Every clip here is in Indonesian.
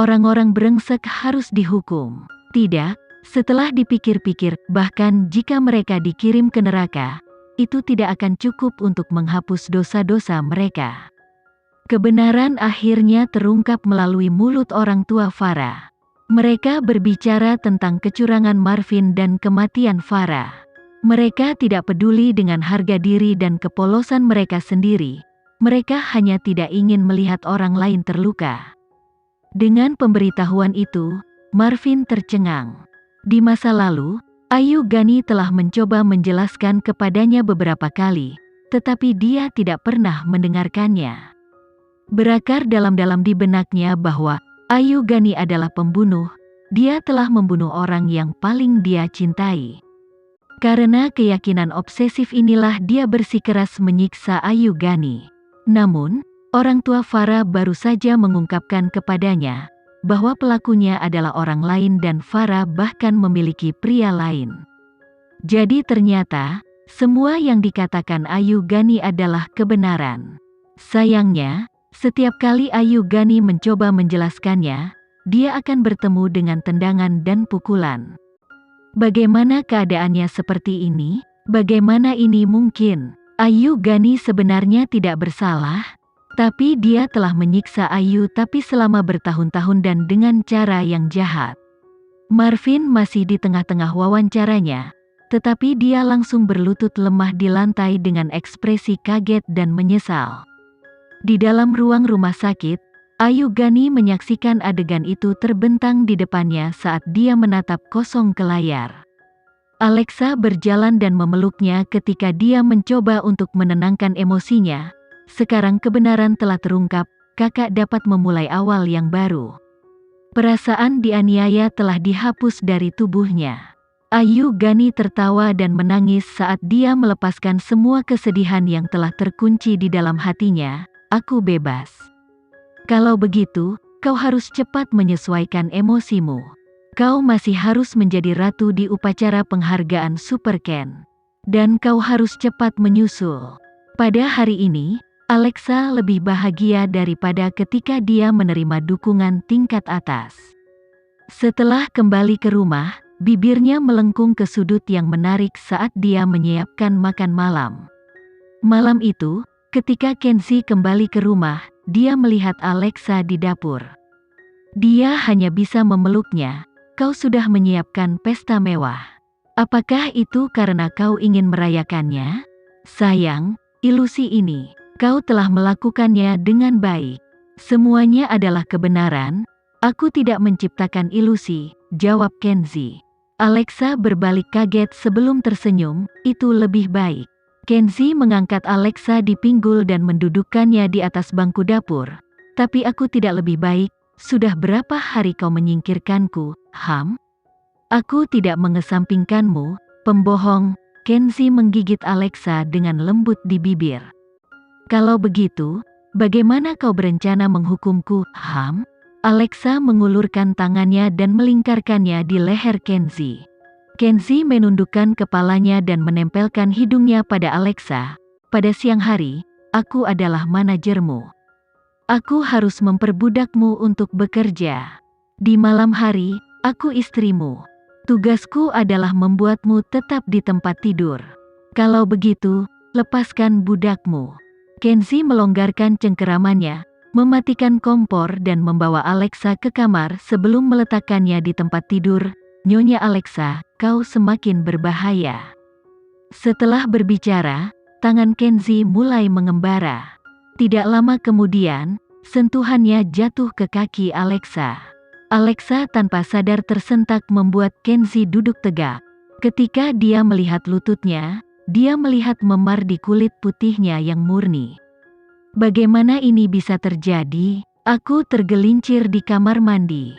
orang-orang brengsek harus dihukum. Tidak, setelah dipikir-pikir, bahkan jika mereka dikirim ke neraka, itu tidak akan cukup untuk menghapus dosa-dosa mereka. Kebenaran akhirnya terungkap melalui mulut orang tua Farah. Mereka berbicara tentang kecurangan Marvin dan kematian Farah. Mereka tidak peduli dengan harga diri dan kepolosan mereka sendiri. Mereka hanya tidak ingin melihat orang lain terluka. Dengan pemberitahuan itu, Marvin tercengang. Di masa lalu, Ayu Gani telah mencoba menjelaskan kepadanya beberapa kali, tetapi dia tidak pernah mendengarkannya. Berakar dalam-dalam di benaknya bahwa Ayu Gani adalah pembunuh. Dia telah membunuh orang yang paling dia cintai. Karena keyakinan obsesif inilah dia bersikeras menyiksa Ayu Gani. Namun, orang tua Farah baru saja mengungkapkan kepadanya bahwa pelakunya adalah orang lain dan Farah bahkan memiliki pria lain. Jadi ternyata, semua yang dikatakan Ayu Gani adalah kebenaran. Sayangnya, setiap kali Ayu Gani mencoba menjelaskannya, dia akan bertemu dengan tendangan dan pukulan. Bagaimana keadaannya seperti ini? Bagaimana ini mungkin? Ayu Gani sebenarnya tidak bersalah, tapi dia telah menyiksa Ayu tapi selama bertahun-tahun dan dengan cara yang jahat. Marvin masih di tengah-tengah wawancaranya, tetapi dia langsung berlutut lemah di lantai dengan ekspresi kaget dan menyesal. Di dalam ruang rumah sakit, Ayu Gani menyaksikan adegan itu terbentang di depannya saat dia menatap kosong ke layar. Alexa berjalan dan memeluknya ketika dia mencoba untuk menenangkan emosinya. Sekarang kebenaran telah terungkap, kakak dapat memulai awal yang baru. Perasaan dianiaya telah dihapus dari tubuhnya. Ayu Gani tertawa dan menangis saat dia melepaskan semua kesedihan yang telah terkunci di dalam hatinya. Aku bebas. Kalau begitu, kau harus cepat menyesuaikan emosimu. Kau masih harus menjadi ratu di upacara penghargaan Super Ken. Dan kau harus cepat menyusul. Pada hari ini, Alexa lebih bahagia daripada ketika dia menerima dukungan tingkat atas. Setelah kembali ke rumah, bibirnya melengkung ke sudut yang menarik saat dia menyiapkan makan malam. Malam itu, ketika Kenzie kembali ke rumah, dia melihat Alexa di dapur. Dia hanya bisa memeluknya. Kau sudah menyiapkan pesta mewah. Apakah itu karena kau ingin merayakannya? Sayang, ilusi ini, kau telah melakukannya dengan baik. Semuanya adalah kebenaran. Aku tidak menciptakan ilusi, jawab Kenzie. Alexa berbalik kaget sebelum tersenyum, itu lebih baik. Kenzie mengangkat Alexa di pinggul dan mendudukkannya di atas bangku dapur. Tapi aku tidak lebih baik, sudah berapa hari kau menyingkirkanku, Ham? Aku tidak mengesampingkanmu, pembohong. Kenzie menggigit Alexa dengan lembut di bibir. Kalau begitu, bagaimana kau berencana menghukumku, Ham? Alexa mengulurkan tangannya dan melingkarkannya di leher Kenzie. Kenzie menundukkan kepalanya dan menempelkan hidungnya pada Alexa. Pada siang hari, aku adalah manajermu. Aku harus memperbudakmu untuk bekerja. Di malam hari, aku istrimu. Tugasku adalah membuatmu tetap di tempat tidur. Kalau begitu, lepaskan budakmu. Kenzie melonggarkan cengkeramannya, mematikan kompor dan membawa Alexa ke kamar sebelum meletakkannya di tempat tidur. Nyonya Alexa, kau semakin berbahaya. Setelah berbicara, tangan Kenzie mulai mengembara. Tidak lama kemudian, sentuhannya jatuh ke kaki Alexa. Alexa tanpa sadar tersentak membuat Kenzie duduk tegak. Ketika dia melihat lututnya, dia melihat memar di kulit putihnya yang murni. Bagaimana ini bisa terjadi? Aku tergelincir di kamar mandi.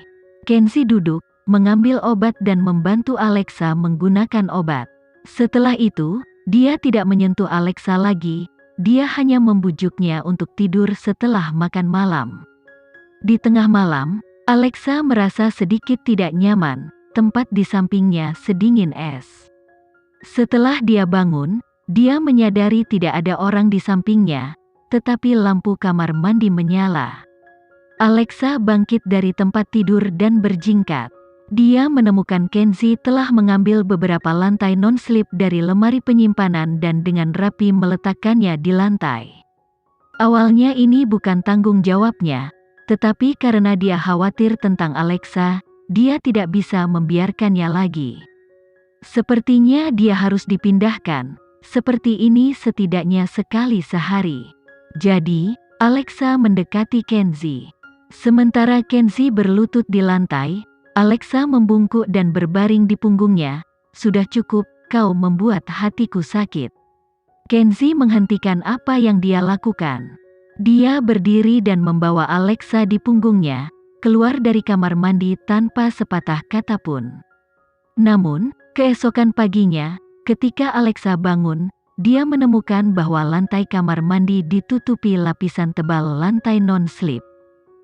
Kenzie duduk, mengambil obat dan membantu Alexa menggunakan obat. Setelah itu, dia tidak menyentuh Alexa lagi, dia hanya membujuknya untuk tidur setelah makan malam. Di tengah malam, Alexa merasa sedikit tidak nyaman, tempat di sampingnya sedingin es. Setelah dia bangun, dia menyadari tidak ada orang di sampingnya, tetapi lampu kamar mandi menyala. Alexa bangkit dari tempat tidur dan berjingkat. Dia menemukan Kenzie telah mengambil beberapa lantai non-slip dari lemari penyimpanan dan dengan rapi meletakkannya di lantai. Awalnya ini bukan tanggung jawabnya, tetapi karena dia khawatir tentang Alexa, dia tidak bisa membiarkannya lagi. Sepertinya dia harus dipindahkan, seperti ini setidaknya sekali sehari. Jadi, Alexa mendekati Kenzie. Sementara Kenzie berlutut di lantai, Alexa membungkuk dan berbaring di punggungnya. Sudah cukup, kau membuat hatiku sakit. Kenzie menghentikan apa yang dia lakukan. Dia berdiri dan membawa Alexa di punggungnya, keluar dari kamar mandi tanpa sepatah kata pun. Namun, keesokan paginya, ketika Alexa bangun, dia menemukan bahwa lantai kamar mandi ditutupi lapisan tebal lantai non-slip.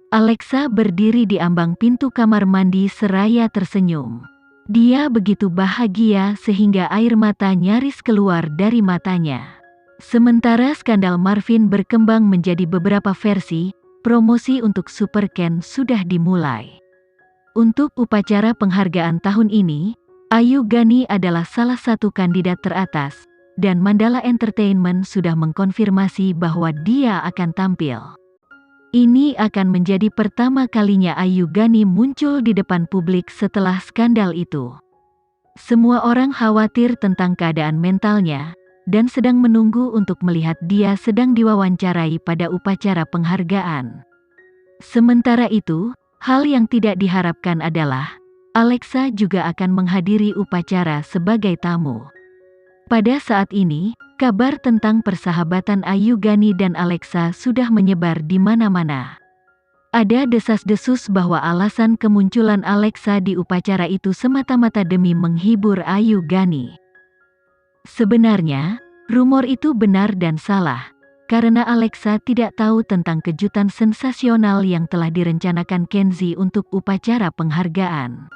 Alexa berdiri di ambang pintu kamar mandi seraya tersenyum. Dia begitu bahagia sehingga air mata nyaris keluar dari matanya. Sementara skandal Marvin berkembang menjadi beberapa versi, promosi untuk Super Ken sudah dimulai. Untuk upacara penghargaan tahun ini, Ayu Gani adalah salah satu kandidat teratas, dan Mandala Entertainment sudah mengkonfirmasi bahwa dia akan tampil. Ini akan menjadi pertama kalinya Ayu Gani muncul di depan publik setelah skandal itu. Semua orang khawatir tentang keadaan mentalnya, dan sedang menunggu untuk melihat dia sedang diwawancarai pada upacara penghargaan. Sementara itu, hal yang tidak diharapkan adalah, Alexa juga akan menghadiri upacara sebagai tamu. Pada saat ini, kabar tentang persahabatan Ayu Gani dan Alexa sudah menyebar di mana-mana. Ada desas-desus bahwa alasan kemunculan Alexa di upacara itu semata-mata demi menghibur Ayu Gani. Sebenarnya, rumor itu benar dan salah, karena Alexa tidak tahu tentang kejutan sensasional yang telah direncanakan Kenzie untuk upacara penghargaan.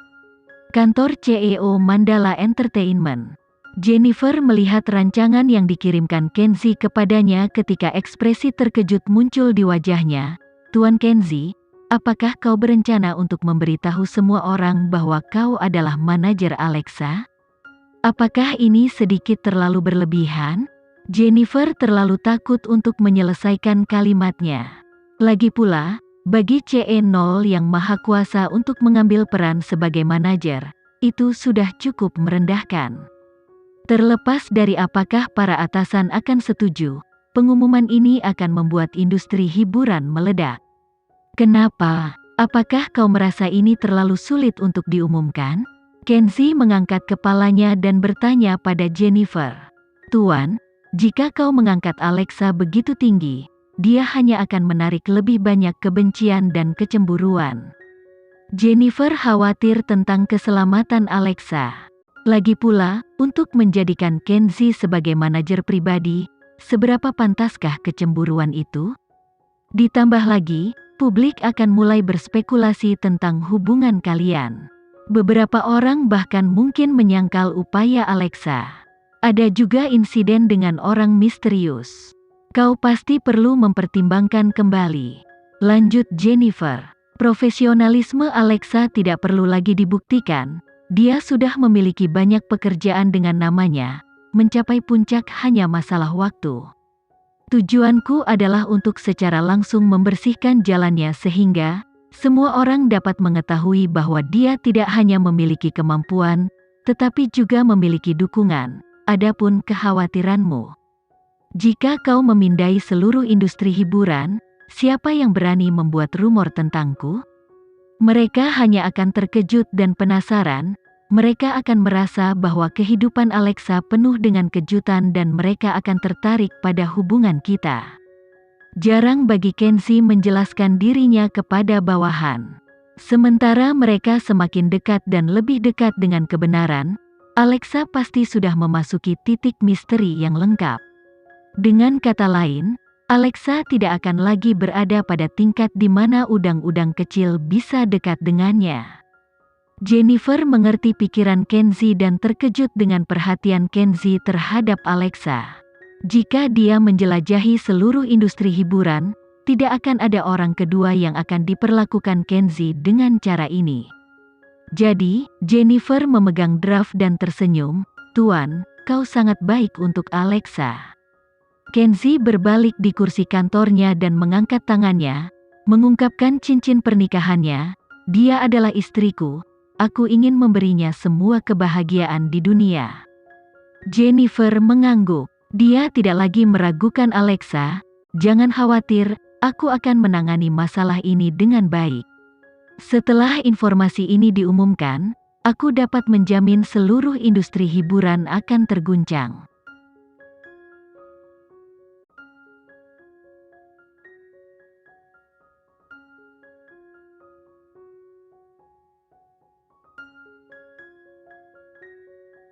Kantor CEO Mandala Entertainment. Jennifer melihat rancangan yang dikirimkan Kenzie kepadanya ketika ekspresi terkejut muncul di wajahnya. Tuan Kenzie, apakah kau berencana untuk memberitahu semua orang bahwa kau adalah manajer Alexa? Apakah ini sedikit terlalu berlebihan? Jennifer terlalu takut untuk menyelesaikan kalimatnya. Lagi pula, bagi CE0 yang maha kuasa untuk mengambil peran sebagai manajer, itu sudah cukup merendahkan. Terlepas dari apakah para atasan akan setuju, pengumuman ini akan membuat industri hiburan meledak. Kenapa? Apakah kau merasa ini terlalu sulit untuk diumumkan? Kenzie mengangkat kepalanya dan bertanya pada Jennifer. Tuan, jika kau mengangkat Alexa begitu tinggi, dia hanya akan menarik lebih banyak kebencian dan kecemburuan. Jennifer khawatir tentang keselamatan Alexa. Lagi pula, untuk menjadikan Kenzie sebagai manajer pribadi, seberapa pantaskah kecemburuan itu? Ditambah lagi, publik akan mulai berspekulasi tentang hubungan kalian. Beberapa orang bahkan mungkin menyangkal upaya Alexa. Ada juga insiden dengan orang misterius. Kau pasti perlu mempertimbangkan kembali. Lanjut Jennifer. Profesionalisme Alexa tidak perlu lagi dibuktikan. Dia sudah memiliki banyak pekerjaan dengan namanya, mencapai puncak hanya masalah waktu. Tujuanku adalah untuk secara langsung membersihkan jalannya sehingga semua orang dapat mengetahui bahwa dia tidak hanya memiliki kemampuan, tetapi juga memiliki dukungan. Adapun kekhawatiranmu, jika kau memindai seluruh industri hiburan, siapa yang berani membuat rumor tentangku? Mereka hanya akan terkejut dan penasaran. Mereka akan merasa bahwa kehidupan Alexa penuh dengan kejutan dan mereka akan tertarik pada hubungan kita. Jarang bagi Kenzie menjelaskan dirinya kepada bawahan. Sementara mereka semakin dekat dan lebih dekat dengan kebenaran, Alexa pasti sudah memasuki titik misteri yang lengkap. Dengan kata lain, Alexa tidak akan lagi berada pada tingkat di mana udang-udang kecil bisa dekat dengannya. Jennifer mengerti pikiran Kenzie dan terkejut dengan perhatian Kenzie terhadap Alexa. Jika dia menjelajahi seluruh industri hiburan, tidak akan ada orang kedua yang akan diperlakukan Kenzi dengan cara ini. Jadi, Jennifer memegang draft dan tersenyum, "Tuan, kau sangat baik untuk Alexa." Kenzi berbalik di kursi kantornya dan mengangkat tangannya, mengungkapkan cincin pernikahannya, "Dia adalah istriku, aku ingin memberinya semua kebahagiaan di dunia." Jennifer mengangguk. Dia tidak lagi meragukan Alexa, "Jangan khawatir, aku akan menangani masalah ini dengan baik." Setelah informasi ini diumumkan, aku dapat menjamin seluruh industri hiburan akan terguncang.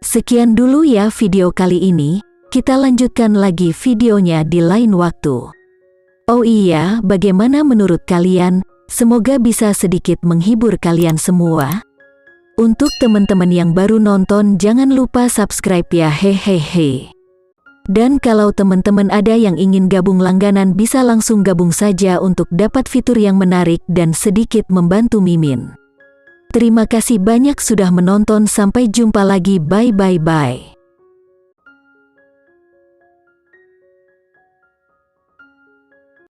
Sekian dulu ya video kali ini, kita lanjutkan lagi videonya di lain waktu. Oh iya, bagaimana menurut kalian? Semoga bisa sedikit menghibur kalian semua. Untuk teman-teman yang baru nonton, jangan lupa subscribe ya, hehehe. Dan kalau teman-teman ada yang ingin gabung langganan, bisa langsung gabung saja untuk dapat fitur yang menarik dan sedikit membantu Mimin. Terima kasih banyak sudah menonton, sampai jumpa lagi, bye bye bye.